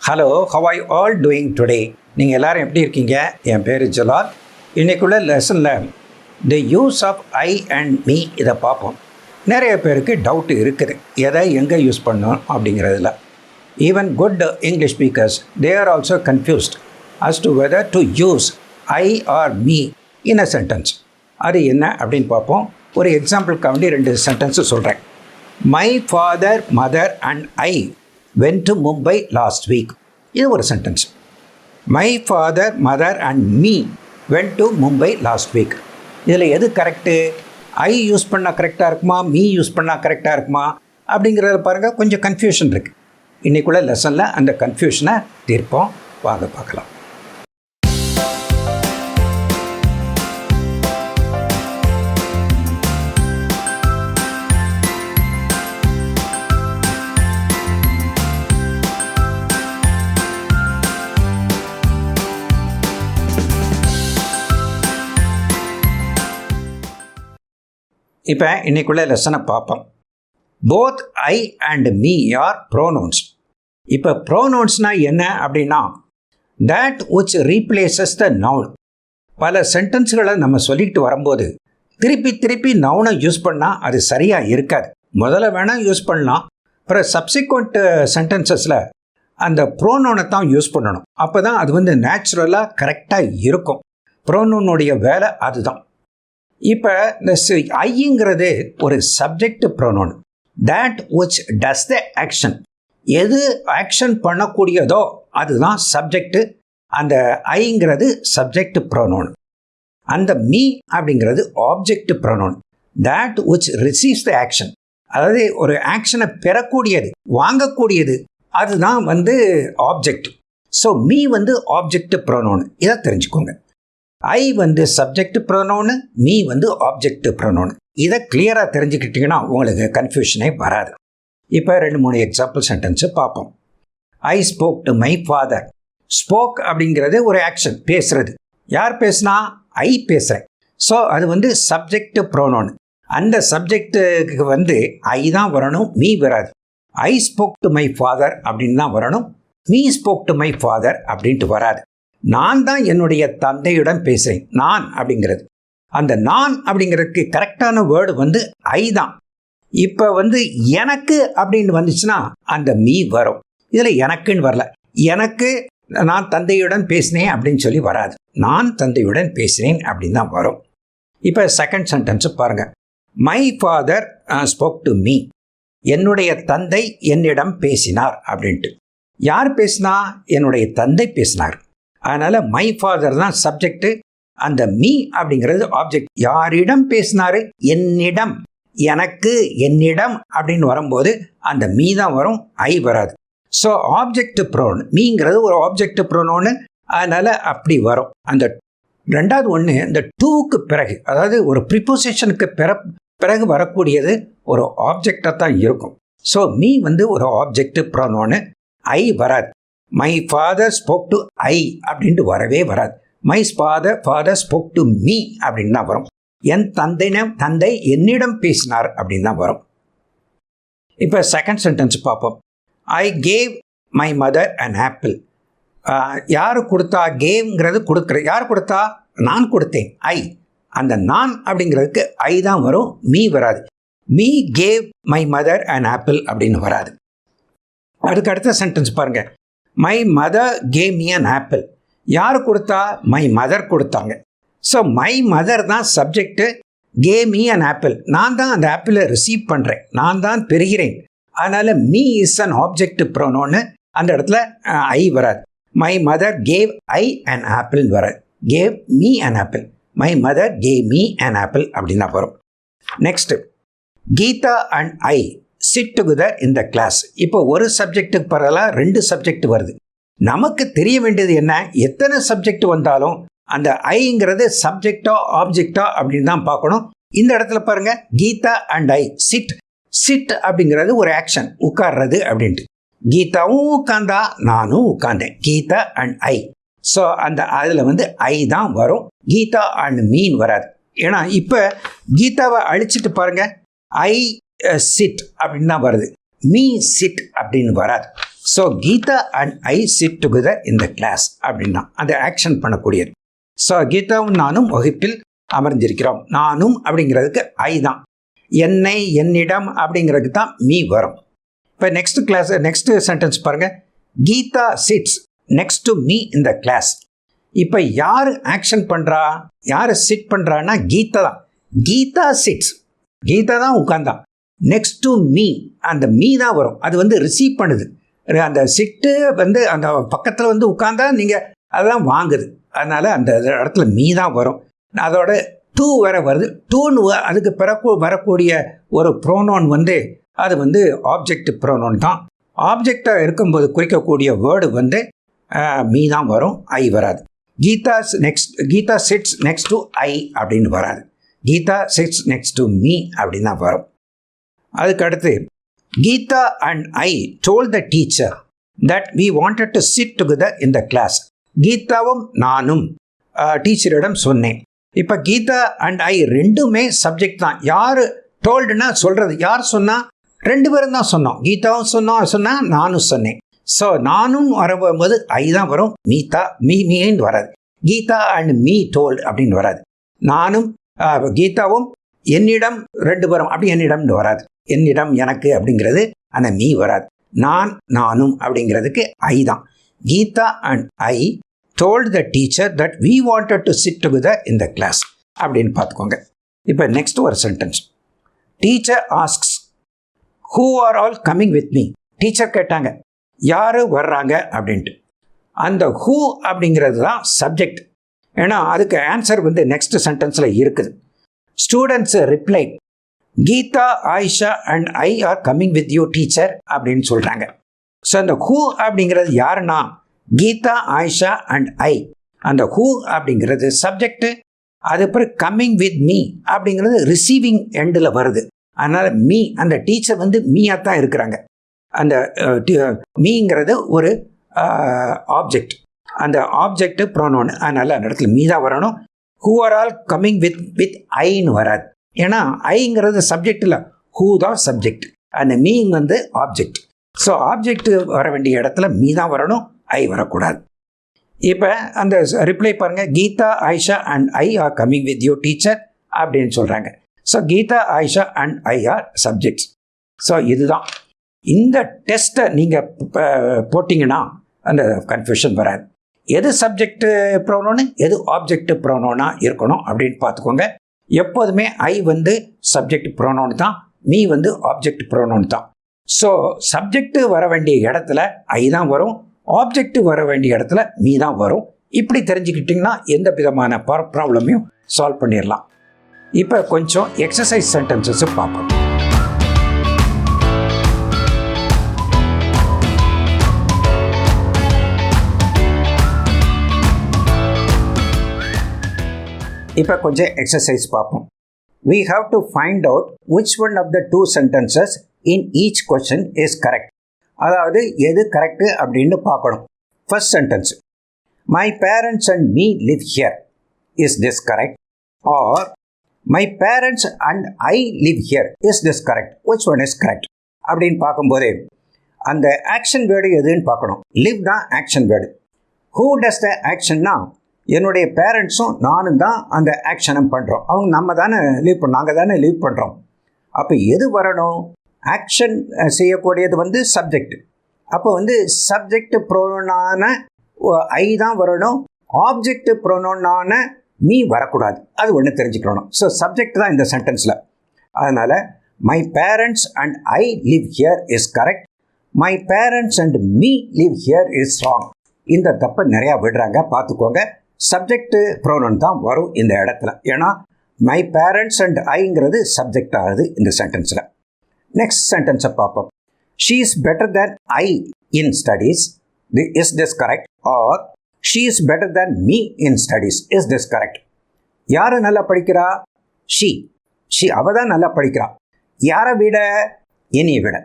Hello, how are you all doing today? நீங்கள் எல்லோரும் எப்படி இருக்கீங்க? என் பேர் ஜலால். இன்றைக்குள்ள லெசனில் the use of I and me இதை பார்ப்போம். நிறைய பேருக்கு டவுட் இருக்குது எதை எங்கே யூஸ் பண்ணணும் அப்படிங்கிறதுல. Even good English speakers they are also confused as to whether to use I or me in a sentence. அது என்ன அப்படின்னு பார்ப்போம். ஒரு எக்ஸாம்பிளுக்கு வேண்டி 2 சென்டென்ஸு சொல்கிறேன். My father, mother and I went to Mumbai last week. இது ஒரு sentence. My father, mother and me went to Mumbai last week. இதில் எது கரெக்டு? ஐ யூஸ் பண்ணால் கரெக்டாக இருக்குமா, மீ யூஸ் பண்ணால் கரெக்டாக இருக்குமா அப்படிங்கிறத பாருங்கள், கொஞ்சம் கன்ஃபியூஷன் இருக்குது. இன்றைக்குள்ள லெசனில் அந்த கன்ஃபியூஷனை தீர்ப்போம். வாங்க பார்க்கலாம். இப்போ இன்றைக்குள்ள லெசனை பார்ப்போம். Both I and me are pronouns. இப்போ ப்ரோனவுன்ஸ்னால் என்ன அப்படின்னா that which replaces the noun. பல சென்டென்ஸுகளை நம்ம சொல்லிட்டு வரும்போது திருப்பி நவுனை யூஸ் பண்ணால் அது சரியாக இருக்காது. முதல்ல வேணால் யூஸ் பண்ணலாம், அப்புறம் சப்சிக்வெண்ட் சென்டென்சஸில் அந்த ப்ரோனவுனை தான் யூஸ் பண்ணணும். அப்போ தான் அது நேச்சுரலாக கரெக்டாக இருக்கும். ப்ரோனவுனுடைய வேலை அதுதான். இப்போ இந்த ஐங்கிறது ஒரு subject pronoun. that which does the action. எது ஆக்ஷன் பண்ணக்கூடியதோ அதுதான் சப்ஜெக்டு. அந்த ஐங்கிறது சப்ஜெக்ட் ப்ரோனவுன். அந்த மீ அப்படிங்கிறது object pronoun. that which receives the action. அதாவது ஒரு ஆக்ஷனை பெறக்கூடியது, வாங்கக்கூடியது, அதுதான் object. So me object pronoun. இதை தெரிஞ்சுக்கோங்க. I subject pronoun, me object pronoun. இதை கிளியராக தெரிஞ்சுக்கிட்டிங்கன்னா உங்களுக்கு கன்ஃபியூஷனே வராது. இப்போ 2-3 எக்ஸாம்பிள் சென்டென்ஸு பார்ப்போம். I spoke to my father. Spoke அப்படிங்கிறது ஒரு ஆக்ஷன், பேசுறது. யார் பேசுனா? ஐ பேசுகிறேன். ஸோ அது சப்ஜெக்ட் ப்ரோனவுன். அந்த சப்ஜெக்டுக்கு ஐ தான் வரணும், மீ வராது. I spoke to my father அப்படின்னு தான் வரணும், me spoke to my father அப்படின்ட்டு வராது. நான் தான் என்னுடைய தந்தையுடன் பேசுகிறேன். நான் அப்படிங்கிறது, அந்த நான் அப்படிங்கிறதுக்கு கரெக்டான வேர்டு ஐ தான். இப்போ எனக்கு அப்படின்னு வந்துச்சுன்னா அந்த மீ வரும். இதில் எனக்குன்னு வரல. எனக்கு நான் தந்தையுடன் பேசினேன் அப்படின்னு சொல்லி வராது. நான் தந்தையுடன் பேசினேன் அப்படின்னு தான் வரும். இப்போ செகண்ட் சென்டென்ஸு பாருங்கள். My father spoke to me. என்னுடைய தந்தை என்னிடம் பேசினார் அப்படின்ட்டு. யார் பேசினா? என்னுடைய தந்தை பேசினார். அதனால் மை ஃபாதர் தான் சப்ஜெக்டு, அந்த மீ அப்படிங்கிறது ஆப்ஜெக்ட். யாரிடம் பேசினார்? என்னிடம். எனக்கு, என்னிடம் அப்படின்னு வரும்போது அந்த மீ தான் வரும், ஐ வராது. So object pronoun. மீங்கிறது ஒரு ஆப்ஜெக்ட் ப்ரோனவுன். அதனால் அப்படி வரும். அந்த ரெண்டாவது ஒன்று, இந்த டூக்கு பிறகு, அதாவது ஒரு ப்ரிப்போசிஷனுக்கு பிறகு வரக்கூடியது ஒரு ஆப்ஜெக்டாக தான் இருக்கும். ஸோ மீ ஒரு ஆப்ஜெக்ட் ப்ரோனவுன், ஐ வராது. மை ஃபாதர் ஸ்போக் டு ஐ அப்படின்ட்டு வரவே வராது. My father spoke to me அப்படின்னு தான் வரும். என் தந்தை என்னிடம் பேசினார் அப்படின்னு தான் வரும். இப்போ செகண்ட் சென்டென்ஸ் பார்ப்போம். I gave my mother an apple. யார் கொடுத்தா? கேவ்ங்கிறது கொடுக்குற. யார் கொடுத்தா? நான் கொடுத்தேன், ஐ. அந்த நான் அப்படிங்கிறதுக்கு ஐ தான் வரும், மீ வராது. Me cave my mother an apple அப்படின்னு வராது. அதுக்கு அடுத்த சென்டென்ஸ் பாருங்கள். My mother gave me an apple. யார் கொடுத்தா? மை மதர் கொடுத்தாங்க. ஸோ மை மதர் தான் subject, cave me an apple. நான் தான் அந்த ஆப்பிளை ரிசீவ் பண்ணுறேன், நான் தான் பெறுகிறேன். அதனால் மீ இஸ் அன் ஆப்ஜெக்ட் ப்ரோனவுன்னு அந்த இடத்துல ஐ வராது. My mother gave I an apple வராது. Gave me an apple. My mother gave me an apple அப்படின்னு தான் வரும். Next, Geetha and I sit together in the class. இப்போ ஒரு சப்ஜெக்டுக்கு பரவாயில்ல, 2 சப்ஜெக்ட் வருது. நமக்கு தெரிய வேண்டியது என்ன? எத்தனை சப்ஜெக்ட் வந்தாலும் அந்த ஐங்கிறது சப்ஜெக்டா ஆப்ஜெக்டா அப்படின்னு தான் பார்க்கணும். இந்த இடத்துல பாருங்க, Geetha and I sit. Sit அப்படிங்கிறது ஒரு ஆக்ஷன், உட்கார்றது அப்படின்ட்டு. கீதாவும் உட்கார்ந்தா, நானும் உட்கார்ந்தேன். Geetha and I. ஸோ அந்த அதில் ஐ தான் வரும், கீதா அண்ட் மீன் வராது. ஏன்னா இப்போ கீதாவை அழிச்சிட்டு பாருங்க, ஐ சிட் அப்படின்னு தான் வருது, மீ சிட் அப்படின்னு வராது. So Geeta and I sit together in the class அப்படின்னா அந்த ஆக்ஷன் பண்ணக்கூடியது. ஸோ கீதாவும் நானும் வகுப்பில் அமர்ந்திருக்கிறோம். நானும் அப்படிங்கிறதுக்கு ஐ தான். என்னை என்னிடம் அப்படிங்கிறதுக்கு தான் மீ வரும். இப்போ நெக்ஸ்ட் சென்டென்ஸ் பாருங்கள். Geeta sits next to me in the class. இப்போ யார் ஆக்ஷன் பண்ணுறா, யார் சிட் பண்ணுறான்னா கீதா தான். கீதா சிட்ஸ், கீதா தான் உட்கார்ந்தா. நெக்ஸ்ட் டு மீ, அந்த மீ தான் வரும். அது வந்து ரிசீவ் பண்ணுது. அந்த சிட்டு வந்து அந்த பக்கத்தில் வந்து உட்கார்ந்தா நீங்கள் அதெல்லாம் வாங்குது. அதனால் அந்த இடத்துல மீ தான் வரும். அதோட டூ வேற வருது. டூன்னு அதுக்கு பிறகு வரக்கூடிய ஒரு ப்ரோனோன் வந்து அது வந்து ஆப்ஜெக்ட் ப்ரோனோன் தான். ஆப்ஜெக்டாக இருக்கும்போது குறிக்கக்கூடிய வேர்டு வந்து மீ தான் வரும், ஐ வராது. Geetha sits next to I அப்படின்னு வராது. Geetha sits next to me அப்படின்னு தான் வரும். அதுக்கு அடுத்து Geetha and I told the teacher that we wanted to sit together in the class. கீதாவும் நானும் டீச்சரிடம் சொன்னேன். இப்போ கீதா அண்ட் ஐ ரெண்டுமே சப்ஜெக்ட் தான். யார் டோல்டுனா சொல்கிறது, யார் சொன்னால் ரெண்டு பேரும் தான் சொன்னோம். கீதாவும் சொன்னால் நானும் சொன்னேன். ஸோ நானும் வரும்போது ஐ தான் வரும், மீன்னு வராது. கீதா அண்ட் மீ டோல்டு அப்படின்னு வராது. நானும் கீதாவும் என்னிடம் ரெண்டு பேரும் அப்படி என்னிடம்னு வராது. என்னிடம் எனக்கு அப்படிங்கிறது அந்த மீ வராது. நானும் அப்படிங்கிறதுக்கு ஐ தான். Geeta and I told the teacher that we wanted to sit together in the class அப்படின்னு பார்த்துக்கோங்க. இப்போ நெக்ஸ்ட் ஒரு sentence. Teacher asks who are all coming with me. Teacher கேட்டாங்க யார் வர்றாங்க அப்படின்ட்டு. அந்த who அப்படிங்கிறது தான் சப்ஜெக்ட். ஏன்னா அதுக்கு ஆன்சர் வந்து நெக்ஸ்ட் சென்டென்ஸில் இருக்குது. Students reply Geeta Ayesha and I are coming with you teacher அப்படின்னு சொல்கிறாங்க. ஸோ அந்த who அப்படிங்கிறது யாருன்னா கீதா ஆயிஷா அண்ட் ஐ. அந்த ஹூ அப்படிங்கிறது சப்ஜெக்டு. அது பிறகு கம்மிங் வித் மீ அப்படிங்கிறது ரிசீவிங் எண்டில் வருது. அதனால் மீ, அந்த டீச்சர் வந்து மீயாக தான் இருக்கிறாங்க. அந்த மீங்கிறது ஒரு ஆப்ஜெக்ட். அந்த ஆப்ஜெக்ட் ப்ரோனோன். அதனால் அந்த இடத்துல மீ தான் வரணும். Who are all coming with ஐன்னு வராது. ஏன்னா ஐங்கிறது சப்ஜெக்ட் இல்லை, ஹூ தான் சப்ஜெக்ட். அந்த மீங் வந்து ஆப்ஜெக்ட். ஸோ ஆப்ஜெக்ட் வர வேண்டிய இடத்துல மீ தான் வரணும், ஐ வரக்கூடாது. இப்போ அந்த ரிப்ளை பாருங்கள். Geeta Ayesha and I are coming with you teacher அப்படின்னு சொல்கிறாங்க. So Geeta Ayesha and I are subjects. So இதுதான். இந்த டெஸ்ட்டை நீங்கள் போட்டிங்கன்னா அந்த கன்ஃபியூஷன் வராது. எது சப்ஜெக்ட் ப்ரோனோனு எது ஆப்ஜெக்ட் ப்ரோனோனாக இருக்கணும் அப்படின்னு பார்த்துக்கோங்க. எப்போதுமே ஐ வந்து சப்ஜெக்ட் ப்ரோனோன் தான், மீ வந்து ஆப்ஜெக்ட் ப்ரோனோன் தான். ஸோ சப்ஜெக்ட் வர வேண்டிய இடத்துல ஐ தான் வரும், ஆப்ஜெக்ட் வர வேண்டிய இடத்துல மீ தான் வரும். இப்படி தெரிஞ்சுக்கிட்டிங்கன்னா எந்த விதமான ப்ராப்ளமையும் சால்வ் பண்ணிடலாம். இப்போ கொஞ்சம் எக்ஸசைஸ் சென்டென்சஸ் பார்ப்போம். இப்போ கொஞ்சம் எக்ஸசைஸ் பார்ப்போம். We have to find out which one of the two sentences in each question is correct. அதாவது எது கரெக்டு அப்படின்னு பார்க்கணும். First sentence, my parents and me live here. Is this correct? R my parents and I live here. Is this correct? Which one is correct அப்படின்னு பார்க்கும்போதே அந்த action word எதுன்னு பார்க்கணும். Live தான் ஆக்ஷன் வேர்டு. ஹூ டஸ் த ஆக்ஷன்னா என்னுடைய பேரண்ட்ஸும் நானும் தான் அந்த ஆக்ஷனும் பண்ணுறோம். அவங்க நாங்கள் தானே லீவ் பண்ணுறோம். அப்போ எது வரணும்? ஆக்ஷன் செய்யக்கூடியது வந்து சப்ஜெக்ட். அப்போ வந்து சப்ஜெக்ட் ப்ரோனோனான ஐ தான் வரணும், ஆப்ஜெக்ட் ப்ரோனோனான மீ வரக்கூடாது. அது ஒன்று தெரிஞ்சுக்கணும். ஸோ சப்ஜெக்ட் தான் இந்த சென்டென்ஸில். அதனால் my parents and I live here is correct, my parents and me live here is wrong. இந்த தப்பை நிறையா விடுறாங்க, பார்த்துக்கோங்க. சப்ஜெக்ட் ப்ரோனோன் தான் வரும் இந்த இடத்துல. ஏன்னா மை பேரண்ட்ஸ் அண்ட் ஐங்கிறது சப்ஜெக்ட் ஆகுது இந்த சென்டென்ஸில். நெக்ஸ்ட் சென்டென்ஸை பார்ப்போம். She is better than I in studies. Is this correct? Or she is better than me in studies. Is this correct? யார் நல்லா படிக்கிறா? ஷீ அவள் தான் நல்லா படிக்கிறா. யாரை விட? என்னையை விட.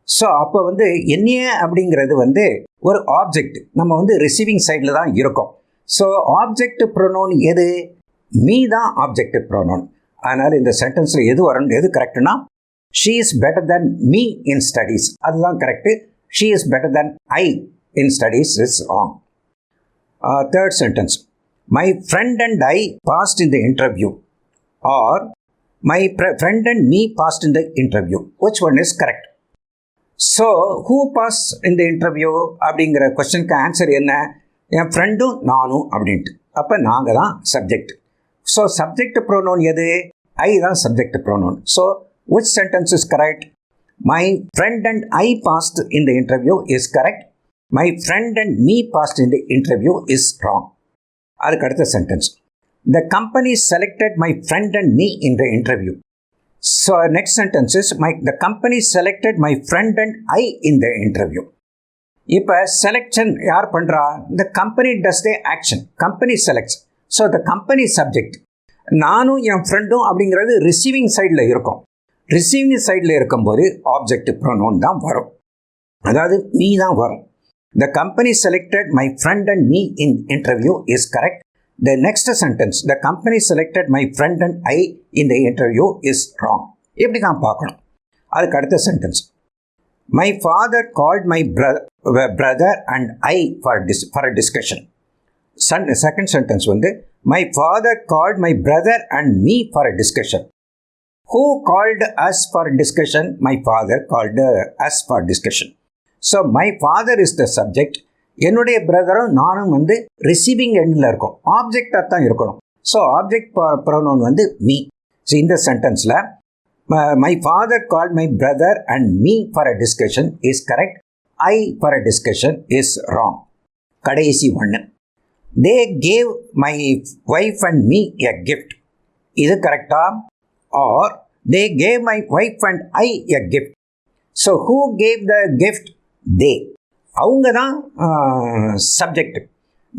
ஸோ அப்போ வந்து என்னைய அப்படிங்கிறது வந்து ஒரு ஆப்ஜெக்ட். நம்ம வந்து ரிசீவிங் சைடில் தான் இருக்கோம். ஸோ ஆப்ஜெக்ட் ப்ரோனோன் எது? மீ தான் ஆப்ஜெக்ட் ப்ரோனோன். அதனால் இந்த சென்டென்ஸில் எது வரணும், எது கரெக்டுனா she is better than me in studies. அதுதான் correct. she is better than I in studies is wrong. Third sentence, my friend and I passed in the interview, or my friend and me passed in the interview. Which one is correct? So, who passed in the interview அப்படிங்கிற கொஸ்டினுக்கு answer என்ன? என் ஃப்ரெண்டும் நானும் அப்படின்ட்டு. அப்போ நாங்கள் தான் subject. So subject pronoun எது? ஐ தான் subject pronoun. So which sentence is correct? My friend and I passed in the interview is correct. My friend and me passed in the interview is wrong. அதுக்கு அடுத்த sentence. The company selected my friend and me in the interview. So next sentence is the company selected my friend and I in the interview. இப்போ selection யார் பண்ணுறா? The company does the action. Company selects. So the company subject. நானும் என் ஃப்ரெண்டும் அப்படிங்கிறது receiving சைடில் இருக்கும். Receiving சைடில் இருக்கும்போது ஆப்ஜெக்ட் ப்ரோனோன் தான் வரும், அதாவது மீ தான் வரும். The company selected my friend and me in interview is correct. The next sentence, the company selected my friend and I in the interview is wrong. இப்படி தான் பார்க்கணும். அதுக்கு அடுத்த sentence, my father called my brother and I for a discussion. Second sentence வந்து, my father called my brother and me for a discussion. Who called us for discussion? My father called us for discussion. So, my father is the subject. என்னுடைய பிரதரும் நானும் வந்து receiving எண்டில் இருக்கும், ஆப்ஜெக்டாக தான் இருக்கணும். So object pronoun வந்து me. So இந்த சென்டென்ஸில் my father called my brother and me for a discussion is correct. I for a discussion is wrong. கடைசி ஒன்று, they gave my wife and me a gift. இது கரெக்டா? Or they gave my wife and I a gift. So who gave the gift? They. அவங்க தான் subject.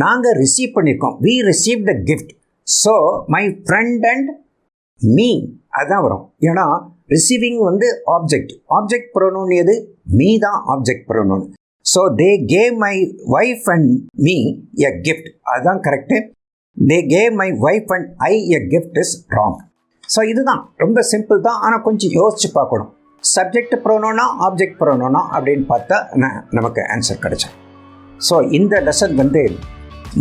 நாங்கள் receive பண்ணியிருக்கோம். We received the gift. So my friend and me அதுதான் வரும். ஏன்னா receiving வந்து ஆப்ஜெக்ட். ஆப்ஜெக்ட் ப்ரோனோன் எது? மீ தான் object pronoun. So they gave my wife and me a gift, அதுதான் correct. They gave my wife and I a gift is wrong. So இதுதான் ரொம்ப simple தான், ஆனால் கொஞ்சம் யோசிச்சு பார்க்கணும். சப்ஜெக்ட் ப்ரோனோனா ஆப்ஜெக்ட் ப்ரோனோனா அப்படின்னு பார்த்தா நமக்கு ஆன்சர் கிடைச்சோம். ஸோ இந்த லெசன் வந்து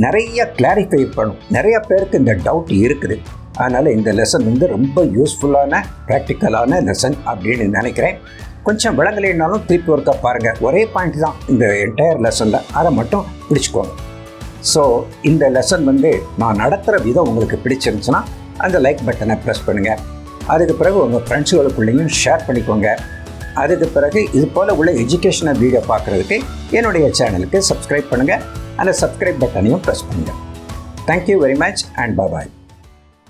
நிறைய கிளாரிஃபை பண்ணும். நிறைய பேருக்கு இந்த டவுட் இருக்குது. அதனால் இந்த லெசன் வந்து ரொம்ப யூஸ்ஃபுல்லான ப்ராக்டிக்கலான லெசன் அப்படின்னு நினைக்கிறேன். கொஞ்சம் விளங்கலைன்னாலும் திருப்பி ஒருக்கா பாருங்கள். ஒரே பாயிண்ட் தான் இந்த என்டையர் லெசனில், அதை மட்டும் பிடிச்சிக்கோங்க. ஸோ இந்த லெசன் வந்து நான் நடத்துகிற விதம் உங்களுக்கு பிடிச்சிருந்துச்சுன்னா அந்த லைக் பட்டனை ப்ரெஸ் பண்ணுங்கள். அதுக்கு பிறகு உங்கள் ஃப்ரெண்ட்ஸுகளுக்குள்ளேயும் ஷேர் பண்ணிக்கோங்க. அதுக்கு பிறகு இது போல் உள்ள எஜுகேஷனல் வீடியோ பார்க்குறதுக்கு என்னுடைய சேனலுக்கு சப்ஸ்கிரைப் பண்ணுங்கள். அந்த சப்ஸ்கிரைப் பட்டனையும் ப்ரெஸ் பண்ணுங்கள். Thank you very much and bye.